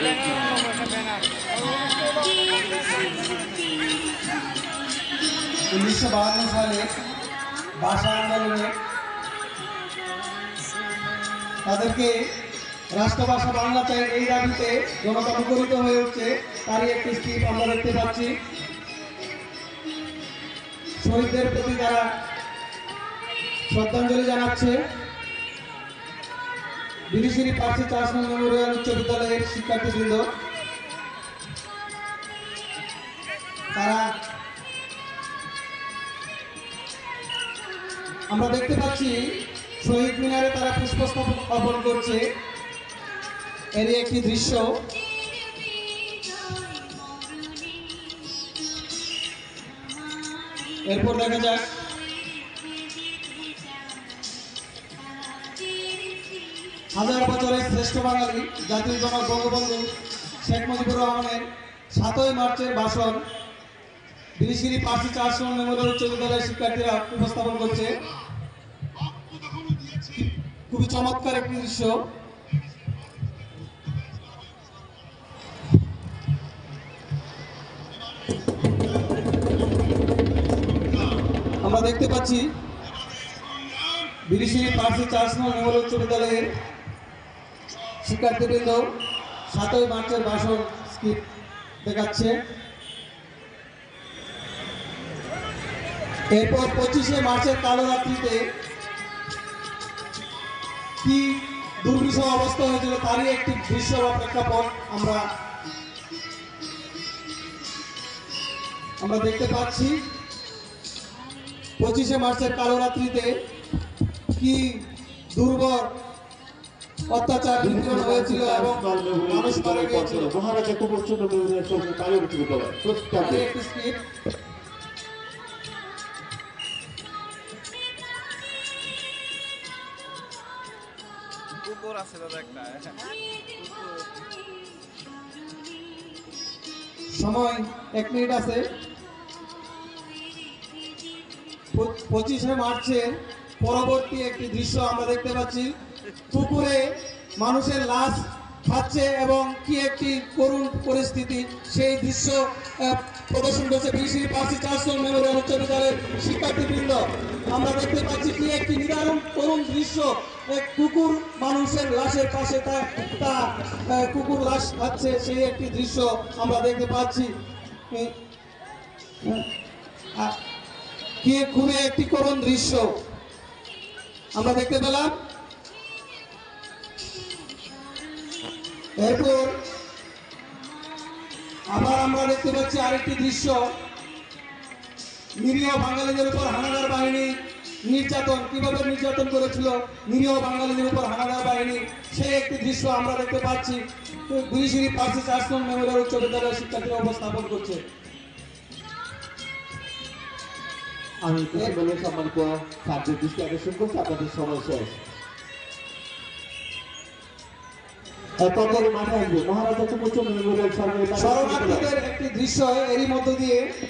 1952 সালে ভাষা আন্দোলনে তাদেরকে রাষ্ট্রভাষা বাংলা চাই এই দাবিতে জনতা মুখরিত হয়ে উঠছে। তারই একটি স্ক্রিপ্ট আমরা দেখতে পাচ্ছি। শহীদদের প্রতি তারা শ্রদ্ধাঞ্জলি জানাচ্ছে। বিবিসির পার্সি চার্চ মেমোরিয়াল উচ্চ বিদ্যালয়ের শিক্ষার্থীবৃন্দ তারা আমরা দেখতে পাচ্ছি শহীদ মিনারে তারা পুষ্পস্তবক অর্পণ করছে। এরই একটি দৃশ্য। এরপর দেখা যাক হাজার বছরের শ্রেষ্ঠ বাঙালি জাতির জনক বঙ্গবন্ধু শেখ মুজিবুর রহমানের 7ই মার্চের ভাষণ বিবিসির পার্সি চার্চ মেমোরিয়াল উচ্চ বিদ্যালয়ের শিক্ষার্থীরা উপস্থাপন করছে। খুবই চমৎকার একটি দৃশ্য। আমরা দেখতে পাচ্ছি বিবিসির পার্সি চার্চ মেমোরিয়াল উচ্চ বিদ্যালয়ের শিক্ষার্থীবৃন্দ 7ই মার্চের ভাষণ স্ক্রিপ্ট দেখাচ্ছে। এরপর 25শে মার্চের কালো রাত্রিতে কি দুর্বিষহ অবস্থা হয়েছিল তারই একটি দৃশ্য বা প্রেক্ষাপট আমরা দেখতে পাচ্ছি। 25শে মার্চের কালো রাত্রিতে কি দুর্বর অত্যাচার নিপীড়ন হয়েছিল এবং মানুষ মারা গিয়েছিল। মহারাজা কুমারচন্দ্র মেমোরিয়াল সরকারি কারিগরি বিদ্যালয় একটি স্ক্রিপ্ট। সময় 1 মিনিট আছে। 25শে মার্চের পরবর্তী একটি দৃশ্য আমরা দেখতে পাচ্ছি। পুকুরে মানুষের লাশ খাচ্ছে এবং কি একটি করুণ পরিস্থিতি সেই দৃশ্য প্রদর্শন করছে বিবিসির পার্সি চার্চ মেমোরিয়াল উচ্চ বিদ্যালয়ের শিক্ষার্থীবৃন্দ। আমরা দেখতে পাচ্ছি কি একটি নিদারুণ করুণ দৃশ্য। এক কুকুর মানুষের লাশের পাশে তা কুকুর লাশ খাচ্ছে সেই একটি দৃশ্য আমরা দেখতে পাচ্ছি। কি খুবই একটি করুণ দৃশ্য আমরা দেখতে পেলাম। এরপর আবার আমরা দেখতে পাচ্ছি আরেকটি দৃশ্য। নিরীহ বাঙালিদের উপর হানাদার বাহিনী নির্যাতন কিভাবে নির্যাতন করেছিল নিরীহ বাঙালিদের উপর হানাদার বাহিনী সেই একটি দৃশ্য আমরা দেখতে পাচ্ছি। বিবিসির পার্সি চার্চ মেমোরিয়াল উচ্চ বিদ্যালয়ের শিক্ষার্থীরা উপস্থাপন করছে। আমি সম্মানিত ছাত্রের দৃষ্টি আকর্ষণ করছি, আপনাদের সময় শেষ। মাঠে আসবে মহারাজা কুমারচন্দ্র মেমোরিয়াল সরকারি শরণার্থীদের একটি দৃশ্য এরই মধ্য দিয়ে